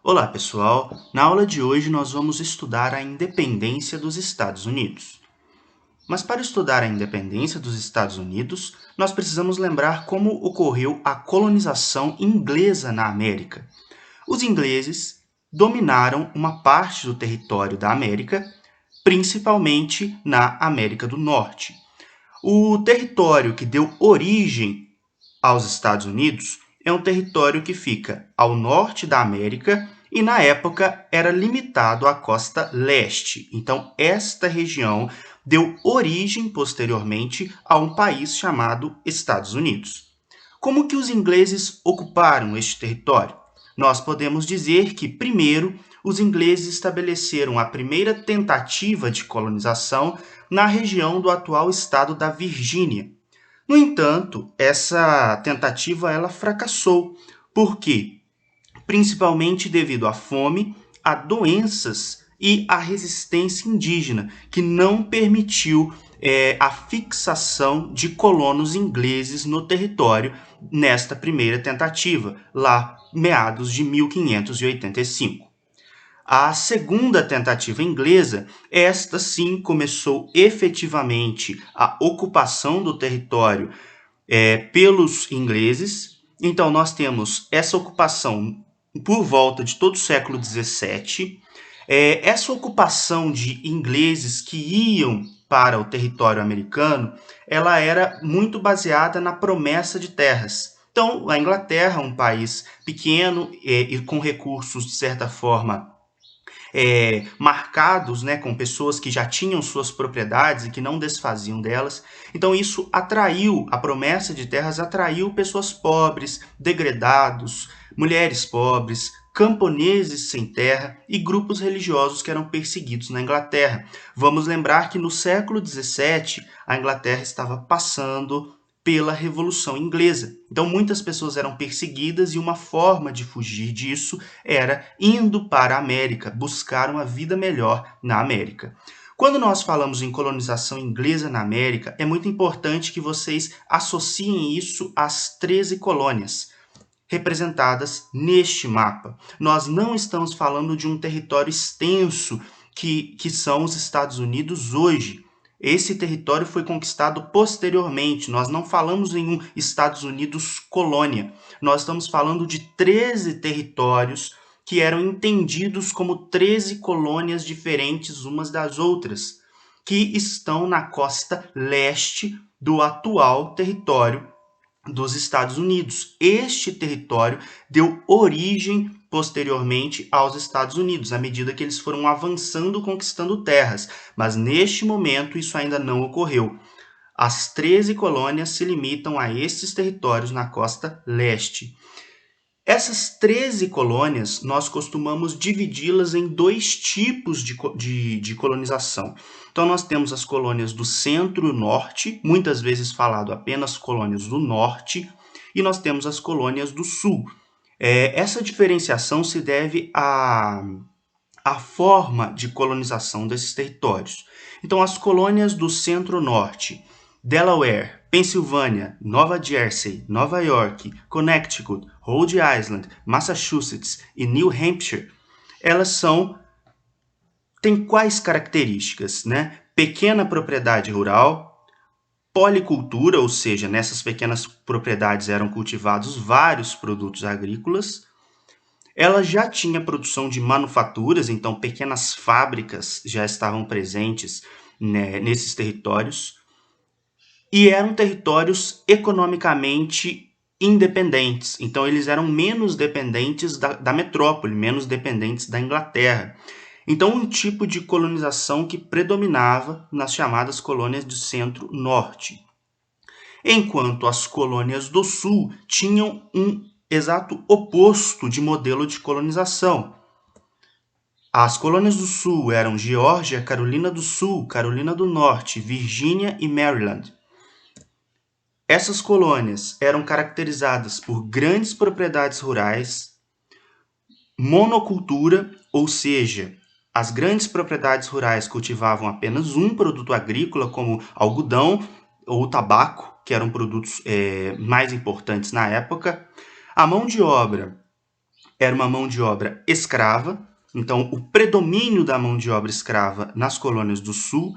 Olá, pessoal! Na aula de hoje nós vamos estudar a independência dos Estados Unidos. Mas para estudar a independência dos Estados Unidos, nós precisamos lembrar como ocorreu a colonização inglesa na América. Os ingleses dominaram uma parte do território da América, principalmente na América do Norte. O território que deu origem aos Estados Unidos é um território que fica ao norte da América e, na época, era limitado à costa leste. Então, esta região deu origem, posteriormente, a um país chamado Estados Unidos. Como que os ingleses ocuparam este território? Nós podemos dizer que, primeiro, os ingleses estabeleceram a primeira tentativa de colonização na região do atual estado da Virgínia. No entanto, essa tentativa ela fracassou. Por quê? Principalmente devido à fome, a doenças e à resistência indígena, que não permitiu a fixação de colonos ingleses no território nesta primeira tentativa, lá meados de 1585. A segunda tentativa inglesa, esta sim começou efetivamente a ocupação do território pelos ingleses. Então, nós temos essa ocupação por volta de todo o século XVII. Essa ocupação de ingleses que iam para o território americano, ela era muito baseada na promessa de terras. Então, a Inglaterra, um país pequeno e com recursos, de certa forma, marcados, né, com pessoas que já tinham suas propriedades e que não desfaziam delas. Então isso atraiu, a promessa de terras atraiu pessoas pobres, degredados, mulheres pobres, camponeses sem terra e grupos religiosos que eram perseguidos na Inglaterra. Vamos lembrar que no século XVII a Inglaterra estava passando pela Revolução Inglesa. Então muitas pessoas eram perseguidas e uma forma de fugir disso era indo para a América, buscar uma vida melhor na América. Quando nós falamos em colonização inglesa na América, é muito importante que vocês associem isso às 13 colônias representadas neste mapa. Nós não estamos falando de um território extenso que são os Estados Unidos hoje. Esse território foi conquistado posteriormente. Nós não falamos em um Estados Unidos colônia. Nós estamos falando de 13 territórios que eram entendidos como 13 colônias diferentes umas das outras, que estão na costa leste do atual território dos Estados Unidos. Este território deu origem posteriormente aos Estados Unidos, à medida que eles foram avançando, conquistando terras. Mas neste momento isso ainda não ocorreu. As 13 colônias se limitam a estes territórios na costa leste. Essas 13 colônias, nós costumamos dividi-las em dois tipos de colonização. Então, nós temos as colônias do centro-norte, muitas vezes falado apenas colônias do norte, e nós temos as colônias do sul. Essa diferenciação se deve à forma de colonização desses territórios. Então, as colônias do centro-norte, Delaware, Pensilvânia, Nova Jersey, Nova York, Connecticut, Rhode Island, Massachusetts e New Hampshire, elas têm quais características, né? Pequena propriedade rural, policultura, ou seja, nessas pequenas propriedades eram cultivados vários produtos agrícolas. Ela já tinha produção de manufaturas, então pequenas fábricas já estavam presentes, né, nesses territórios. E eram territórios economicamente independentes. Então, eles eram menos dependentes da metrópole, menos dependentes da Inglaterra. Então, um tipo de colonização que predominava nas chamadas colônias do centro-norte. Enquanto as colônias do sul tinham um exato oposto de modelo de colonização. As colônias do sul eram Geórgia, Carolina do Sul, Carolina do Norte, Virgínia e Maryland. Essas colônias eram caracterizadas por grandes propriedades rurais, monocultura, ou seja, as grandes propriedades rurais cultivavam apenas um produto agrícola, como algodão ou tabaco, que eram produtos mais importantes na época. A mão de obra era uma mão de obra escrava, então o predomínio da mão de obra escrava nas colônias do Sul,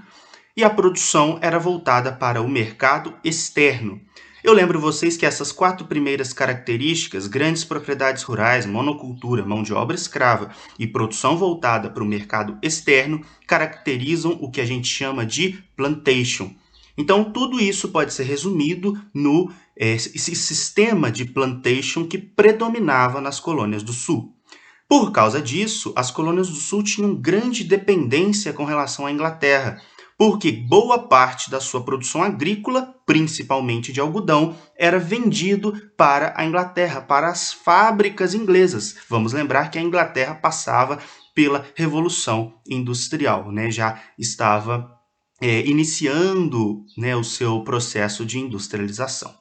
e a produção era voltada para o mercado externo. Eu lembro vocês que essas 4 primeiras características, grandes propriedades rurais, monocultura, mão de obra escrava e produção voltada para o mercado externo, caracterizam o que a gente chama de plantation. Então, tudo isso pode ser resumido no esse sistema de plantation que predominava nas colônias do Sul. Por causa disso, as colônias do Sul tinham grande dependência com relação à Inglaterra, porque boa parte da sua produção agrícola, principalmente de algodão, era vendido para a Inglaterra, para as fábricas inglesas. Vamos lembrar que a Inglaterra passava pela Revolução Industrial, né? Já estava iniciando, né, o seu processo de industrialização.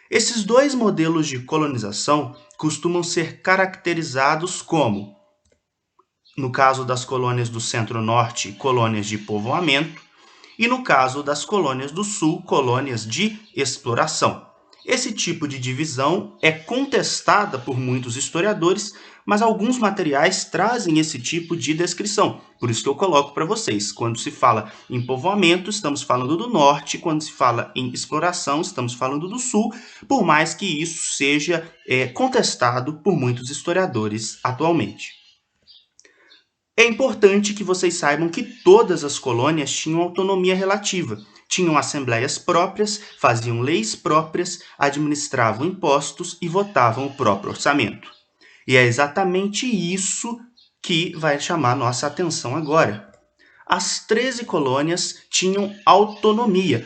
Esses dois modelos de colonização costumam ser caracterizados como, no caso das colônias do Centro-Norte, colônias de povoamento, e no caso das colônias do Sul, colônias de exploração. Esse tipo de divisão é contestada por muitos historiadores, mas alguns materiais trazem esse tipo de descrição. Por isso que eu coloco para vocês. Quando se fala em povoamento, estamos falando do norte. Quando se fala em exploração, estamos falando do sul, por mais que isso seja contestado por muitos historiadores atualmente. É importante que vocês saibam que todas as colônias tinham autonomia relativa, tinham assembleias próprias, faziam leis próprias, administravam impostos e votavam o próprio orçamento. E é exatamente isso que vai chamar nossa atenção agora. As 13 colônias tinham autonomia.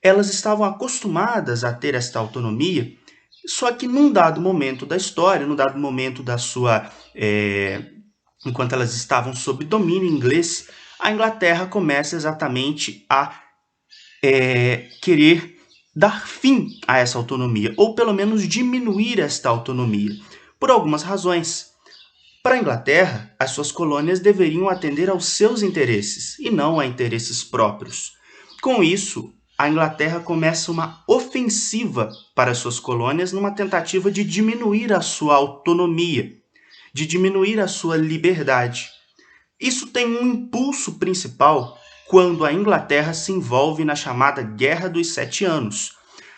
Elas estavam acostumadas a ter esta autonomia, só que num dado momento da história, num dado momento da sua enquanto elas estavam sob domínio inglês, a Inglaterra começa exatamente a querer dar fim a essa autonomia, ou pelo menos diminuir esta autonomia, por algumas razões. Para a Inglaterra, as suas colônias deveriam atender aos seus interesses e não a interesses próprios. Com isso, a Inglaterra começa uma ofensiva para suas colônias numa tentativa de diminuir a sua autonomia, de diminuir a sua liberdade. Isso tem um impulso principal quando a Inglaterra se envolve na chamada Guerra dos Sete Anos.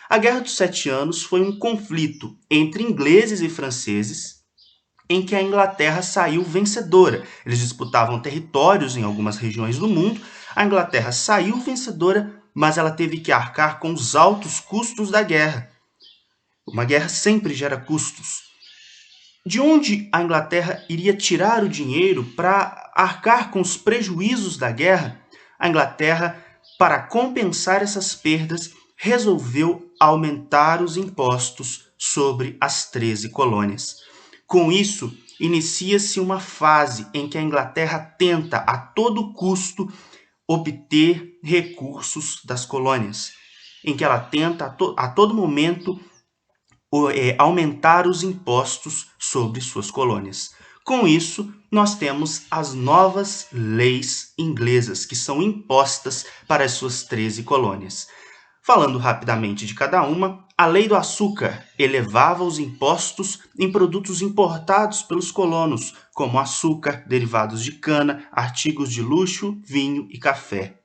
A Guerra dos Sete Anos foi um conflito entre ingleses e franceses, em que a Inglaterra saiu vencedora. Eles disputavam territórios em algumas regiões do mundo. A Inglaterra saiu vencedora, mas ela teve que arcar com os altos custos da guerra. Uma guerra sempre gera custos. De onde a Inglaterra iria tirar o dinheiro para arcar com os prejuízos da guerra? A Inglaterra, para compensar essas perdas, resolveu aumentar os impostos sobre as 13 colônias. Com isso, inicia-se uma fase em que a Inglaterra tenta a todo custo obter recursos das colônias, em que ela tenta a todo momento aumentar os impostos sobre suas colônias. Com isso, nós temos as novas leis inglesas que são impostas para as suas 13 colônias. Falando rapidamente de cada uma, a Lei do Açúcar elevava os impostos em produtos importados pelos colonos, como açúcar, derivados de cana, artigos de luxo, vinho e café.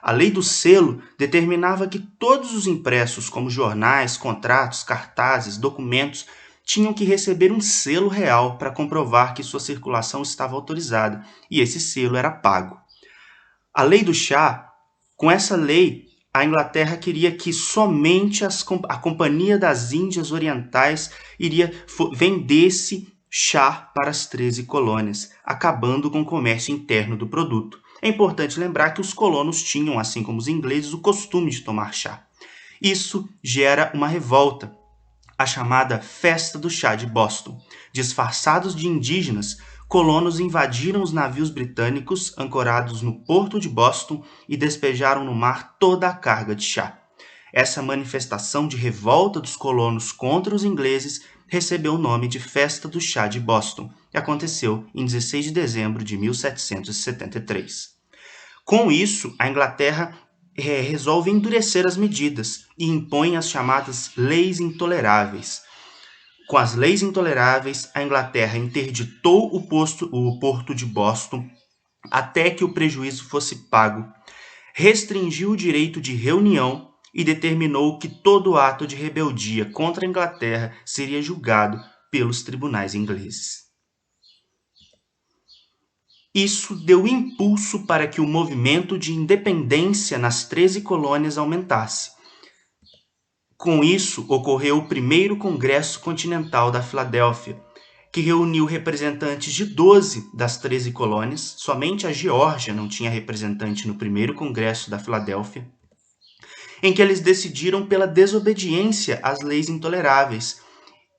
A Lei do Selo determinava que todos os impressos, como jornais, contratos, cartazes, documentos, tinham que receber um selo real para comprovar que sua circulação estava autorizada, e esse selo era pago. A Lei do Chá, com essa lei, a Inglaterra queria que somente a Companhia das Índias Orientais vendesse chá para as 13 colônias, acabando com o comércio interno do produto. É importante lembrar que os colonos tinham, assim como os ingleses, o costume de tomar chá. Isso gera uma revolta, a chamada Festa do Chá de Boston. Disfarçados de indígenas, colonos invadiram os navios britânicos ancorados no porto de Boston e despejaram no mar toda a carga de chá. Essa manifestação de revolta dos colonos contra os ingleses recebeu o nome de Festa do Chá de Boston, e aconteceu em 16 de dezembro de 1773. Com isso, a Inglaterra resolve endurecer as medidas e impõe as chamadas leis intoleráveis. Com as leis intoleráveis, a Inglaterra interditou o porto de Boston até que o prejuízo fosse pago, restringiu o direito de reunião e determinou que todo ato de rebeldia contra a Inglaterra seria julgado pelos tribunais ingleses. Isso deu impulso para que o movimento de independência nas 13 colônias aumentasse. Com isso, ocorreu o primeiro Congresso Continental da Filadélfia, que reuniu representantes de 12 das 13 colônias, somente a Geórgia não tinha representante no primeiro Congresso da Filadélfia, em que eles decidiram pela desobediência às leis intoleráveis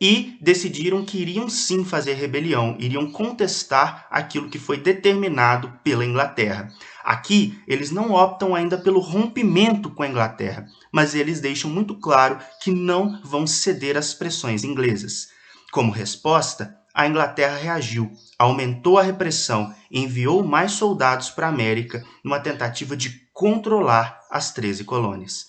e decidiram que iriam sim fazer rebelião, iriam contestar aquilo que foi determinado pela Inglaterra. Aqui, eles não optam ainda pelo rompimento com a Inglaterra, mas eles deixam muito claro que não vão ceder às pressões inglesas. Como resposta, a Inglaterra reagiu, aumentou a repressão, enviou mais soldados para a América numa tentativa de controlar as 13 colônias.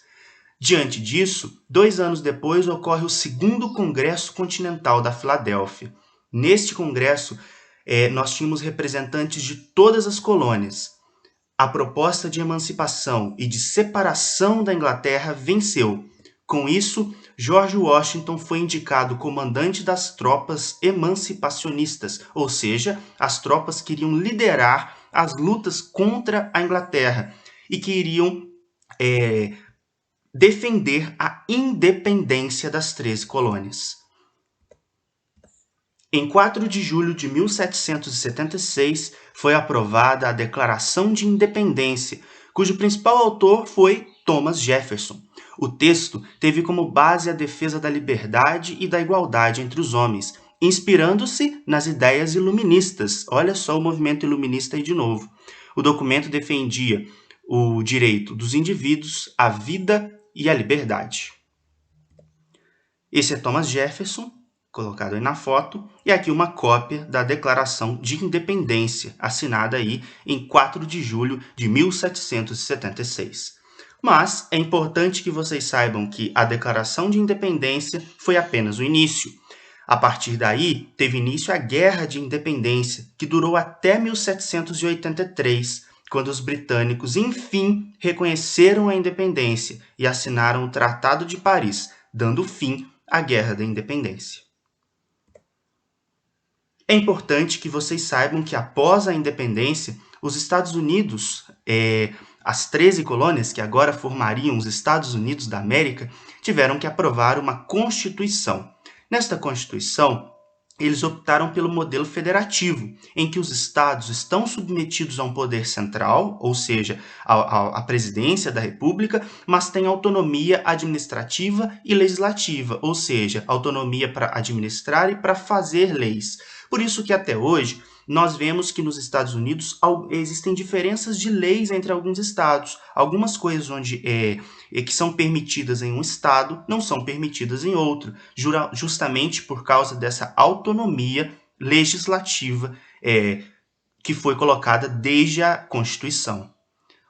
Diante disso, 2 anos depois ocorre o segundo Congresso Continental da Filadélfia. Neste congresso, nós tínhamos representantes de todas as colônias. A proposta de emancipação e de separação da Inglaterra venceu. Com isso, George Washington foi indicado comandante das tropas emancipacionistas, ou seja, as tropas que iriam liderar as lutas contra a Inglaterra e que iriam defender a independência das 13 colônias. Em 4 de julho de 1776, foi aprovada a Declaração de Independência, cujo principal autor foi Thomas Jefferson. O texto teve como base a defesa da liberdade e da igualdade entre os homens, inspirando-se nas ideias iluministas. Olha só o movimento iluminista aí de novo. O documento defendia o direito dos indivíduos à vida e a liberdade. Esse é Thomas Jefferson, colocado aí na foto, e aqui uma cópia da Declaração de Independência, assinada aí em 4 de julho de 1776. Mas é importante que vocês saibam que a Declaração de Independência foi apenas o início. A partir daí, teve início a Guerra de Independência, que durou até 1783, quando os britânicos, enfim, reconheceram a independência e assinaram o Tratado de Paris, dando fim à Guerra da Independência. É importante que vocês saibam que após a independência, os Estados Unidos, as 13 colônias que agora formariam os Estados Unidos da América, tiveram que aprovar uma Constituição. Nesta Constituição, eles optaram pelo modelo federativo, em que os estados estão submetidos a um poder central, ou seja, à presidência da República, mas têm autonomia administrativa e legislativa, ou seja, autonomia para administrar e para fazer leis. Por isso que até hoje nós vemos que nos Estados Unidos existem diferenças de leis entre alguns estados. Algumas coisas que são permitidas em um estado não são permitidas em outro, justamente por causa dessa autonomia legislativa que foi colocada desde a Constituição.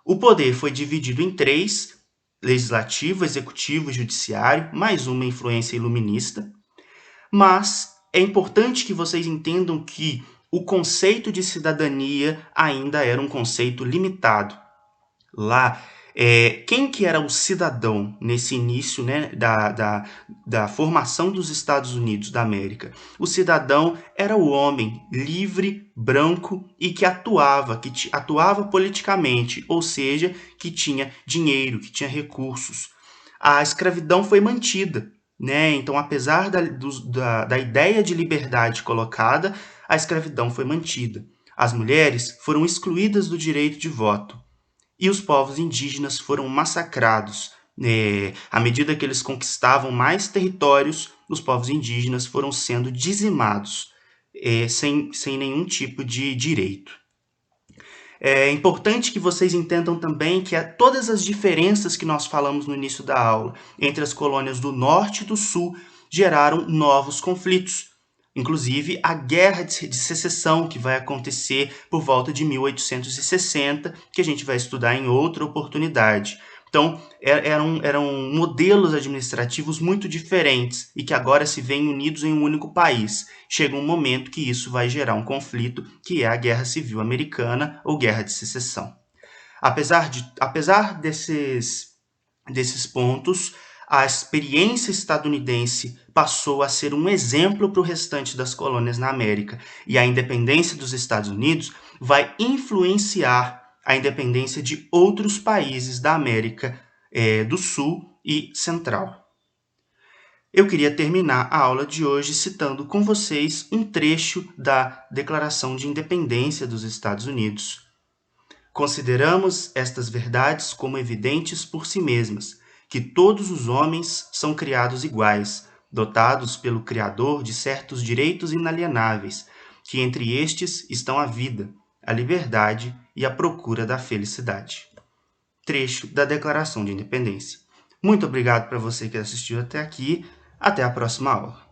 O poder foi dividido em 3, legislativo, executivo e judiciário, mais uma influência iluminista, mas é importante que vocês entendam que o conceito de cidadania ainda era um conceito limitado. Lá, quem que era o cidadão nesse início, né, da formação dos Estados Unidos da América? O cidadão era o homem livre, branco e que atuava politicamente, ou seja, que tinha dinheiro, que tinha recursos. A escravidão foi mantida, né? Então, apesar da ideia de liberdade colocada, a escravidão foi mantida. As mulheres foram excluídas do direito de voto e os povos indígenas foram massacrados. À medida que eles conquistavam mais territórios, os povos indígenas foram sendo dizimados, sem nenhum tipo de direito. É importante que vocês entendam também que todas as diferenças que nós falamos no início da aula entre as colônias do Norte e do Sul geraram novos conflitos. Inclusive, a Guerra de Secessão, que vai acontecer por volta de 1860, que a gente vai estudar em outra oportunidade. Então, eram modelos administrativos muito diferentes e que agora se veem unidos em um único país. Chega um momento que isso vai gerar um conflito, que é a Guerra Civil Americana ou Guerra de Secessão. Apesar desses pontos, a experiência estadunidense passou a ser um exemplo para o restante das colônias na América, e a independência dos Estados Unidos vai influenciar a independência de outros países da América do Sul e Central. Eu queria terminar a aula de hoje citando com vocês um trecho da Declaração de Independência dos Estados Unidos. Consideramos estas verdades como evidentes por si mesmas, que todos os homens são criados iguais, dotados pelo Criador de certos direitos inalienáveis, que entre estes estão a vida, a liberdade e a procura da felicidade. Trecho da Declaração de Independência. Muito obrigado para você que assistiu até aqui. Até a próxima aula.